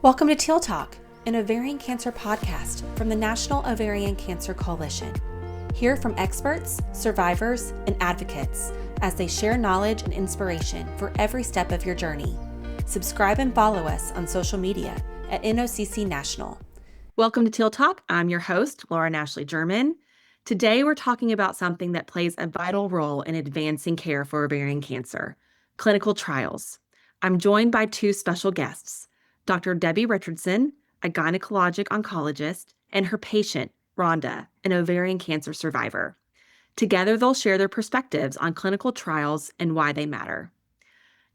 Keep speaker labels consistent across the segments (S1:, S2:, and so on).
S1: Welcome to Teal Talk, an ovarian cancer podcast from the National Ovarian Cancer Coalition. Hear from experts, survivors, and advocates as they share knowledge and inspiration for every step of your journey. Subscribe and follow us on social media at NOCC National. Welcome to Teal Talk. I'm your host, Laura Nashley German. Today, we're talking about something that plays a vital role in advancing care for ovarian cancer, clinical trials. I'm joined by two special guests, Dr. Debbie Richardson, a gynecologic oncologist, and her patient, Rhonda, an ovarian cancer survivor. Together, they'll share their perspectives on clinical trials and why they matter.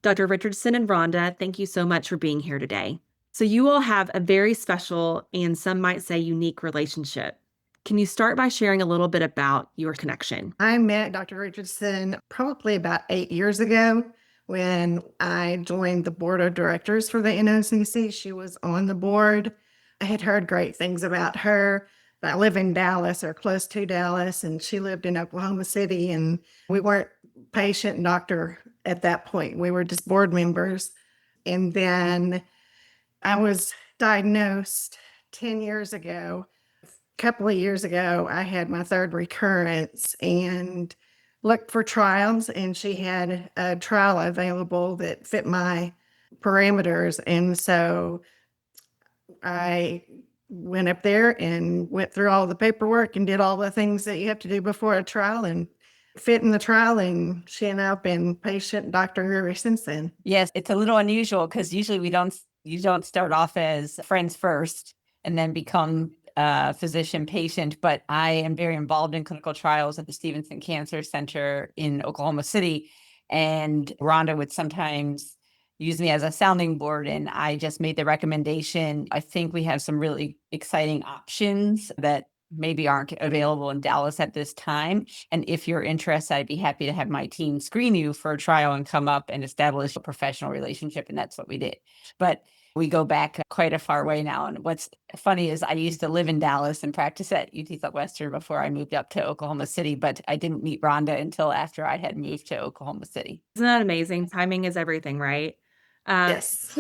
S1: Dr. Richardson and Rhonda, thank you so much for being here today. So you all have a very special and some might say unique relationship. Can you start by sharing a little bit about your connection?
S2: I met Dr. Richardson probably about 8 years ago when I joined the board of directors for the NOCC. She was on the board. I had heard great things about her. I live in Dallas or close to Dallas, and she lived in Oklahoma City, and we weren't patient and doctor at that point. We were just board members. And then I was diagnosed 10 years ago. A couple of years ago, I had my third recurrence and looked for trials, and she had a trial available that fit my parameters. And so I went up there and went through all the paperwork and did all the things that you have to do before a trial and fit in the trial, and she and I have been patient doctor ever since then.
S3: Yes, it's a little unusual because usually you don't start off as friends first and then become physician patient, but I am very involved in clinical trials at the Stevenson Cancer Center in Oklahoma City, and Rhonda would sometimes use me as a sounding board, and I just made the recommendation. I think we have some really exciting options that maybe aren't available in Dallas at this time. And if you're interested, I'd be happy to have my team screen you for a trial and come up and establish a professional relationship. And that's what we did. But we go back quite a far way now. And what's funny is I used to live in Dallas and practice at UT Southwestern before I moved up to Oklahoma City, but I didn't meet Rhonda until after I had moved to Oklahoma City.
S1: Isn't that amazing? Timing is everything, right?
S2: Yes.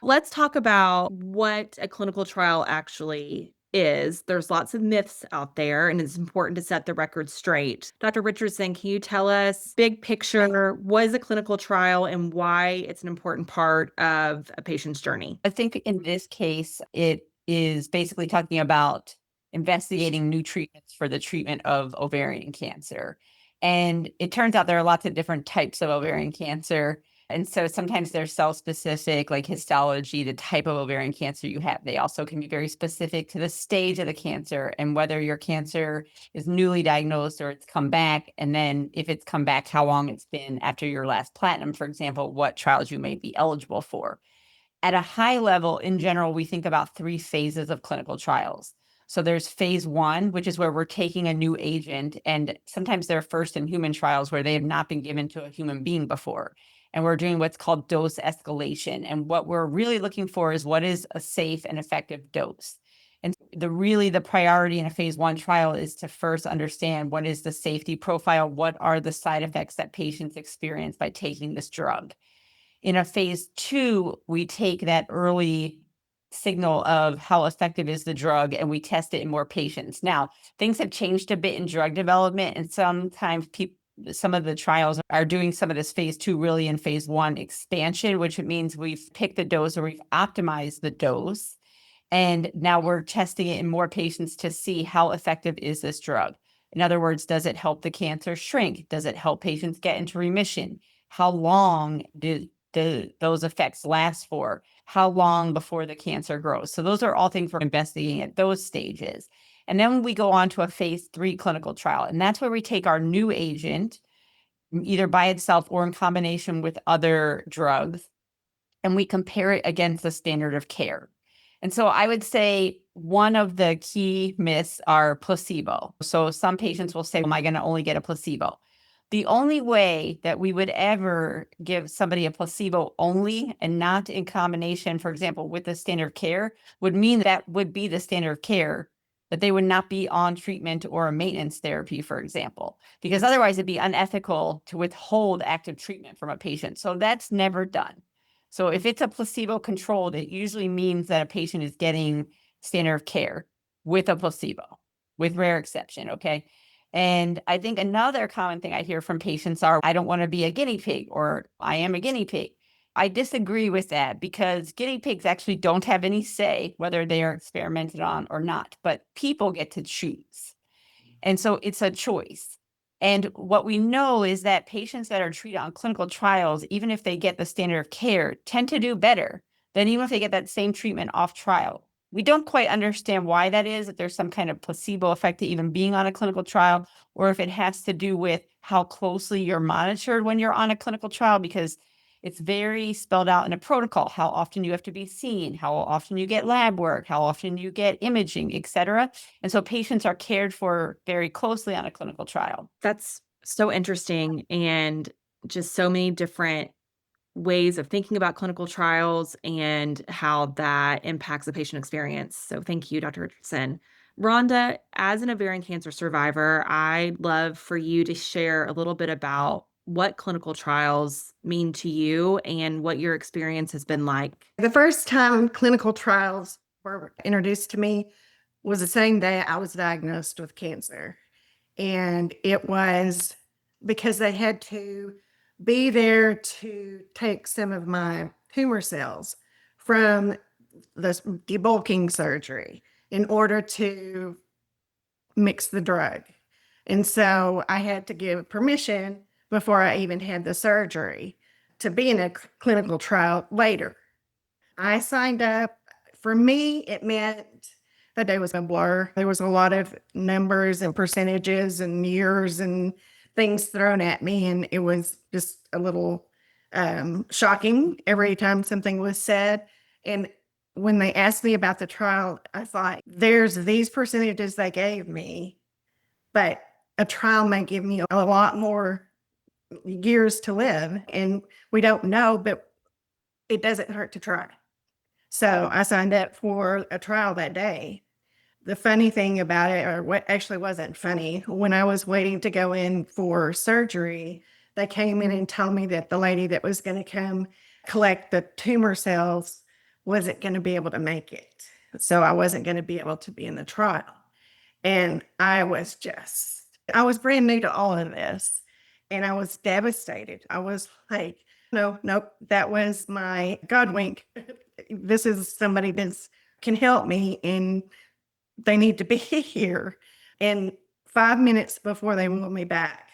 S1: Let's talk about what a clinical trial actually is. There's lots of myths out there, and it's important to set the record straight. Dr. Richardson, can you tell us, big picture, what is a clinical trial and why it's an important part of a patient's journey?
S3: I think in this case, it is basically talking about investigating new treatments for the treatment of ovarian cancer. And it turns out there are lots of different types of ovarian cancer. And so sometimes they're cell-specific, like histology, the type of ovarian cancer you have. They also can be very specific to the stage of the cancer and whether your cancer is newly diagnosed or it's come back. And then if it's come back, how long it's been after your last platinum, for example, what trials you may be eligible for. At a high level, in general, we think about 3 phases of clinical trials. So there's phase 1, which is where we're taking a new agent, and sometimes they're first in human trials where they have not been given to a human being before. And we're doing what's called dose escalation. And what we're really looking for is what is a safe and effective dose. And the priority in a phase 1 trial is to first understand what is the safety profile, what are the side effects that patients experience by taking this drug. In a phase 2, we take that early signal of how effective is the drug and we test it in more patients. Now, things have changed a bit in drug development, and sometimes some of the trials are doing some of this phase 2 really in phase 1 expansion, which means we've picked the dose or we've optimized the dose. And now we're testing it in more patients to see how effective is this drug. In other words, does it help the cancer shrink? Does it help patients get into remission? How long do those effects last for? How long before the cancer grows? So those are all things we're investigating at those stages. And then we go on to a phase 3 clinical trial. And that's where we take our new agent, either by itself or in combination with other drugs, and we compare it against the standard of care. And so I would say one of the key myths are placebo. So some patients will say, am I going to only get a placebo? The only way that we would ever give somebody a placebo only and not in combination, for example, with the standard of care would mean that would be the standard of care, that they would not be on treatment or a maintenance therapy, for example, because otherwise it'd be unethical to withhold active treatment from a patient. So that's never done. So if it's a placebo controlled, it usually means that a patient is getting standard of care with a placebo, with rare exception. Okay. And I think another common thing I hear from patients are, I don't want to be a guinea pig, or I am a guinea pig. I disagree with that, because guinea pigs actually don't have any say whether they are experimented on or not, but people get to choose. And so it's a choice. And what we know is that patients that are treated on clinical trials, even if they get the standard of care, tend to do better than even if they get that same treatment off trial. We don't quite understand why that is, if there's some kind of placebo effect to even being on a clinical trial, or if it has to do with how closely you're monitored when you're on a clinical trial, because it's very spelled out in a protocol, how often you have to be seen, how often you get lab work, how often you get imaging, et cetera. And so patients are cared for very closely on a clinical trial.
S1: That's so interesting, and just so many different ways of thinking about clinical trials and how that impacts the patient experience. So thank you, Dr. Richardson. Rhonda, as an ovarian cancer survivor, I'd love for you to share a little bit about what clinical trials mean to you and what your experience has been like.
S2: The first time clinical trials were introduced to me was the same day I was diagnosed with cancer. And it was because they had to be there to take some of my tumor cells from this debulking surgery in order to mix the drug. And so I had to give permission before I even had the surgery to be in a clinical trial later. I signed up. For me, it meant that day was a blur. There was a lot of numbers and percentages and years and things thrown at me, and it was just a little shocking every time something was said. And when they asked me about the trial, I thought, there's these percentages they gave me, but a trial might give me a lot more years to live, and we don't know, but it doesn't hurt to try. So I signed up for a trial that day. The funny thing about it, or what actually wasn't funny, when I was waiting to go in for surgery, they came in and told me that the lady that was going to come collect the tumor cells wasn't going to be able to make it. So I wasn't going to be able to be in the trial. And I was brand new to all of this. And I was devastated. I was like, no, nope, that was my God wink. This is somebody that can help me, and they need to be here. And 5 minutes before they moved me back,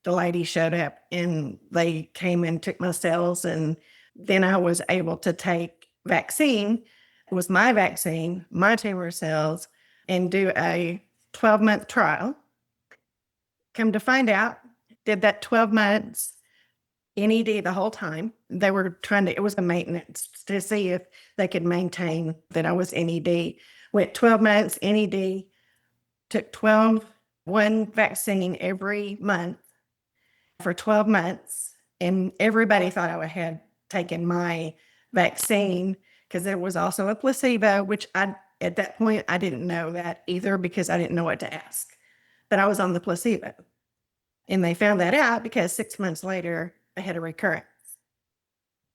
S2: the lady showed up and they came and took my cells. And then I was able to take vaccine. It was my vaccine, my tumor cells, and do a 12-month trial. Come to find out, did that 12 months NED the whole time. They were trying to, it was a maintenance to see if they could maintain that I was NED. Went 12 months NED, took one vaccine every month for 12 months. And everybody thought I had taken my vaccine, because there was also a placebo, which at that point, I didn't know that either, because I didn't know what to ask. But I was on the placebo. And they found that out because 6 months later, I had a recurrence.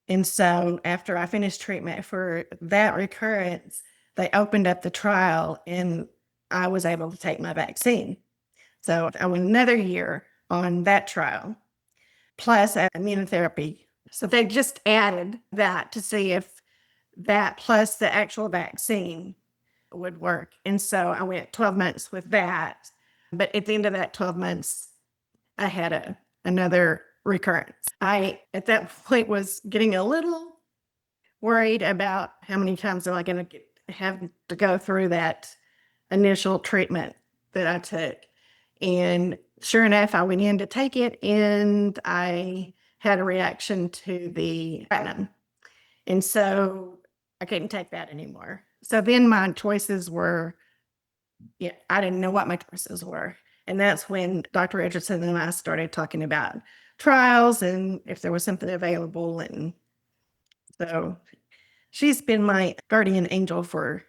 S2: And so after I finished treatment for that recurrence, they opened up the trial and I was able to take my vaccine. So I went another year on that trial, plus immunotherapy. So they just added that to see if that plus the actual vaccine would work. And so I went 12 months with that. But at the end of that 12 months, I had another recurrence. I, at that point, was getting a little worried about how many times am I going to have to go through that initial treatment that I took. And sure enough, I went in to take it and I had a reaction to the platinum. And so I couldn't take that anymore. So then my choices were, I didn't know what my choices were. And that's when Dr. Richardson and I started talking about trials and if there was something available. And so she's been my guardian angel for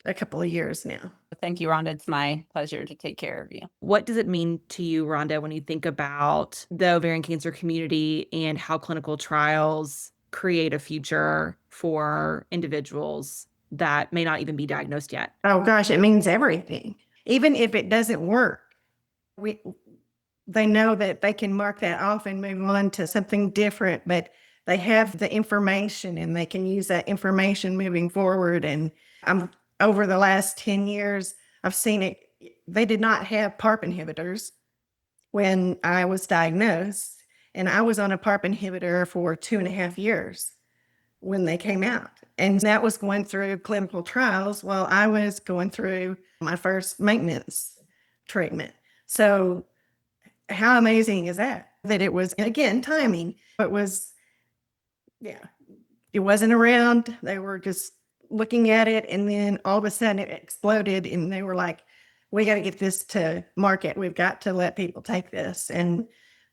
S2: a couple of years now.
S3: Thank you, Rhonda. It's my pleasure to take care of you.
S1: What does it mean to you, Rhonda, when you think about the ovarian cancer community and how clinical trials
S4: create a future for individuals that may not even be diagnosed yet?
S2: Oh gosh, it means everything. Even if it doesn't work, they know that they can mark that off and move on to something different, but they have the information and they can use that information moving forward. And over the last 10 years, I've seen it. They did not have PARP inhibitors when I was diagnosed, and I was on a PARP inhibitor for 2.5 years when they came out. And that was going through clinical trials while I was going through my first maintenance treatment. So how amazing is that? That it was, again, timing. It was, yeah, it wasn't around. They were just looking at it, and then all of a sudden it exploded, and they were like, we got to get this to market. We've got to let people take this. And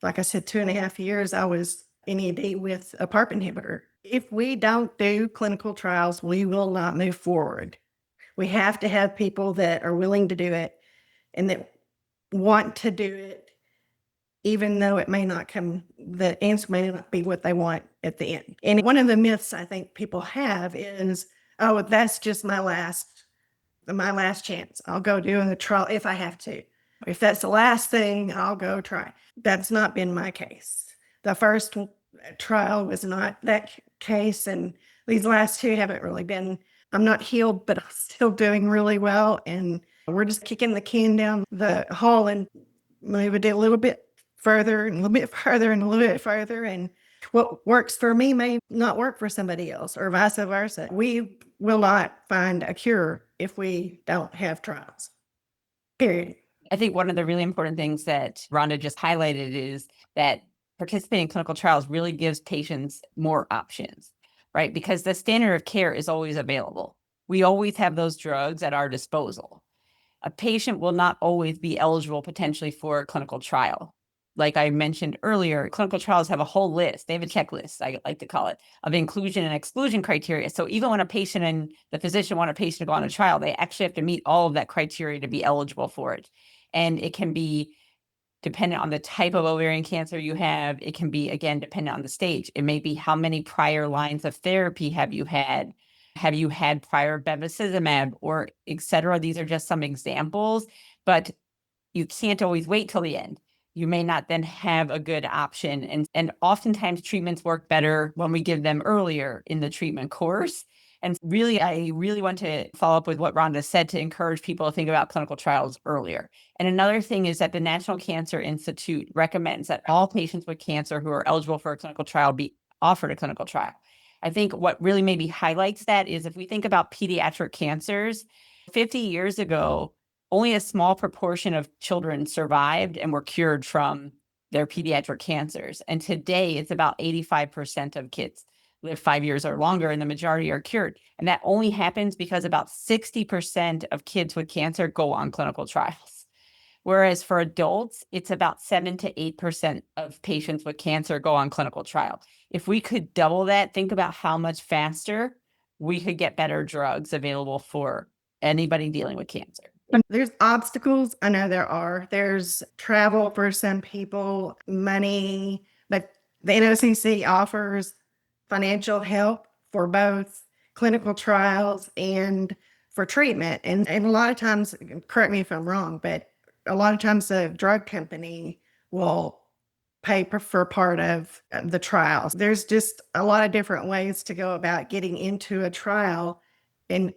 S2: like I said, 2.5 years, I was in ED with a PARP inhibitor. If we don't do clinical trials, we will not move forward. We have to have people that are willing to do it and that want to do it, even though it may not come, the answer may not be what they want at the end. And one of the myths I think people have is, oh, that's just my last chance. I'll go do a trial if I have to. If that's the last thing, I'll go try. That's not been my case. The first trial was not that case, and these last two haven't really been. I'm not healed, but I'm still doing really well, and we're just kicking the can down the hall and moving it a little bit further and a little bit further and a little bit further. And what works for me may not work for somebody else, or vice versa. We will not find a cure if we don't have trials, period.
S3: I think one of the really important things that Rhonda just highlighted is that participating in clinical trials really gives patients more options, right? Because the standard of care is always available. We always have those drugs at our disposal. A patient will not always be eligible potentially for a clinical trial. Like I mentioned earlier, clinical trials have a whole list. They have a checklist, I like to call it, of inclusion and exclusion criteria. So even when a patient and the physician want a patient to go on a trial, they actually have to meet all of that criteria to be eligible for it. And it can be dependent on the type of ovarian cancer you have. It can be, again, dependent on the stage. It may be how many prior lines of therapy have you had? Have you had prior bevacizumab, or et cetera? These are just some examples, but you can't always wait till the end. You may not then have a good option. And oftentimes treatments work better when we give them earlier in the treatment course. And really, I really want to follow up with what Rhonda said to encourage people to think about clinical trials earlier. And another thing is that the National Cancer Institute recommends that all patients with cancer who are eligible for a clinical trial be offered a clinical trial. I think what really maybe highlights that is if we think about pediatric cancers, 50 years ago, only a small proportion of children survived and were cured from their pediatric cancers. And today it's about 85% of kids live 5 years or longer, and the majority are cured. And that only happens because about 60% of kids with cancer go on clinical trials. Whereas for adults, it's about 7 to 8% of patients with cancer go on clinical trial. If we could double that, think about how much faster we could get better drugs available for anybody dealing with cancer.
S2: There's obstacles. I know there are. There's travel for some people, money, but the NOCC offers financial help for both clinical trials and for treatment. And a lot of times, correct me if I'm wrong, but a lot of times the drug company will pay for part of the trials. There's just a lot of different ways to go about getting into a trial, and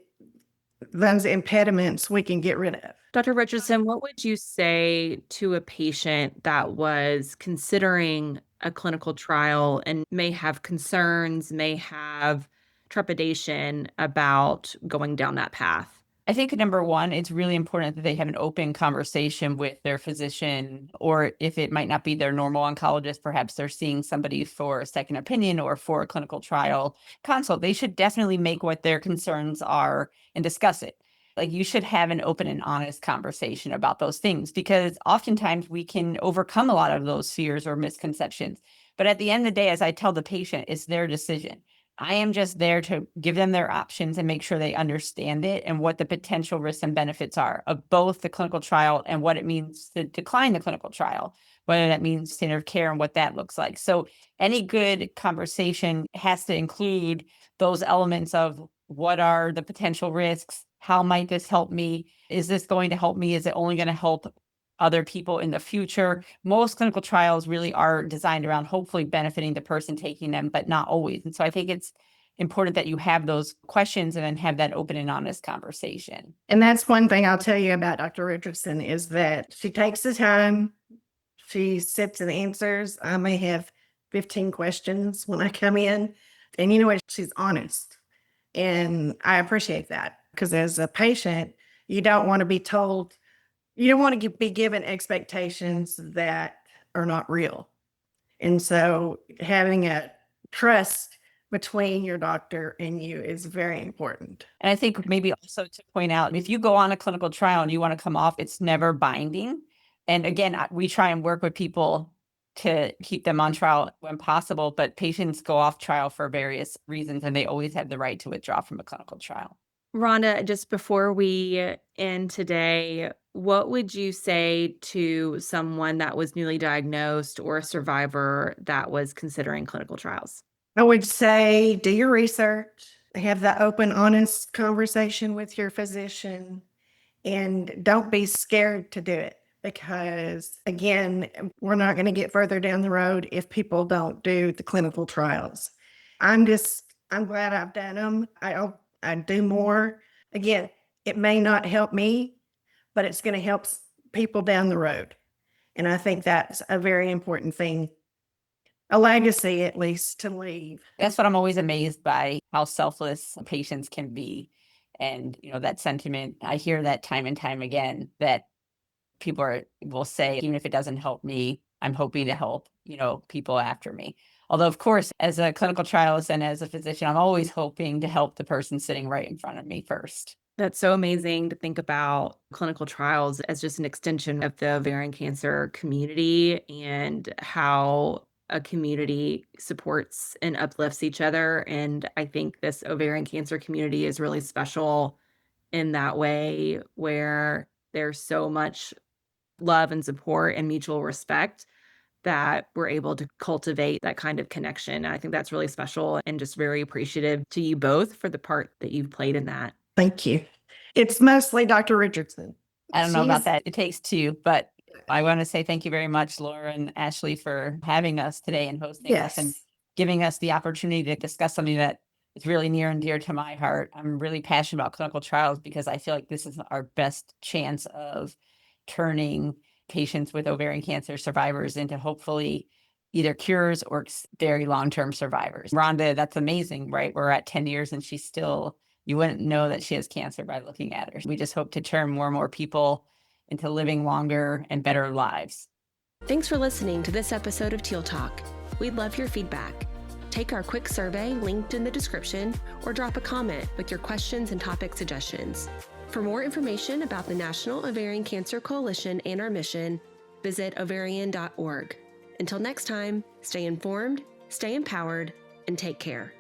S2: those impediments we can get rid of.
S4: Dr. Richardson, what would you say to a patient that was considering a clinical trial and may have concerns, may have trepidation about going down that path?
S3: I think number one, it's really important that they have an open conversation with their physician, or if it might not be their normal oncologist, perhaps they're seeing somebody for a second opinion or for a clinical trial consult. They should definitely make what their concerns are and discuss it. Like, you should have an open and honest conversation about those things, because oftentimes we can overcome a lot of those fears or misconceptions. But at the end of the day, as I tell the patient, it's their decision. I am just there to give them their options and make sure they understand it and what the potential risks and benefits are of both the clinical trial and what it means to decline the clinical trial. whether that means standard of care and what that looks like. So any good conversation has to include those elements of what are the potential risks? How might this help me? Is this going to help me? Is it only going to help other people in the future? Most clinical trials really are designed around hopefully benefiting the person taking them, but not always. And so I think it's important that you have those questions and then have that open and honest conversation.
S2: And that's one thing I'll tell you about Dr. Richardson is that she takes the time, she sits and answers. I may have 15 questions when I come in, and you know what? She's honest. And I appreciate that because as a patient, you don't want to be told, you don't want to be given expectations that are not real. And so having a trust between your doctor and you is very important.
S3: And I think maybe also to point out, if you go on a clinical trial and you want to come off, it's never binding. And again, we try and work with people to keep them on trial when possible, but patients go off trial for various reasons, and they always have the right to withdraw from a clinical trial.
S4: Rhonda, just before we end today, what would you say to someone that was newly diagnosed or a survivor that was considering clinical trials?
S2: I would say do your research, have that open, honest conversation with your physician, and don't be scared to do it because, again, we're not going to get further down the road if people don't do the clinical trials. I'm glad I've done them. I do more. Again, it may not help me, but it's going to help people down the road. And I think that's a very important thing, a legacy at least to leave.
S3: That's what I'm always amazed by, how selfless patients can be. And, that sentiment, I hear that time and time again, that people will say, even if it doesn't help me, I'm hoping to help, people after me. Although, of course, as a clinical trialist and as a physician, I'm always hoping to help the person sitting right in front of me first.
S4: That's so amazing to think about clinical trials as just an extension of the ovarian cancer community and how a community supports and uplifts each other. And I think this ovarian cancer community is really special in that way, where there's so much love and support and mutual respect that we're able to cultivate that kind of connection. I think that's really special and just very appreciative to you both for the part that you've played in that.
S2: Thank you. It's mostly Dr. Richardson.
S3: I don't know about that. It takes two, but I want to say thank you very much, Laura and Ashley, for having us today and hosting us and giving us the opportunity to discuss something that is really near and dear to my heart. I'm really passionate about clinical trials because I feel like this is our best chance of turning patients with ovarian cancer survivors into hopefully either cures or very long-term survivors. Rhonda, that's amazing, right? We're at 10 years and she's still, you wouldn't know that she has cancer by looking at her. We just hope to turn more and more people into living longer and better lives.
S5: Thanks for listening to this episode of Teal Talk. We'd love your feedback. Take our quick survey linked in the description or drop a comment with your questions and topic suggestions. For more information about the National Ovarian Cancer Coalition and our mission, visit ovarian.org. Until next time, stay informed, stay empowered, and take care.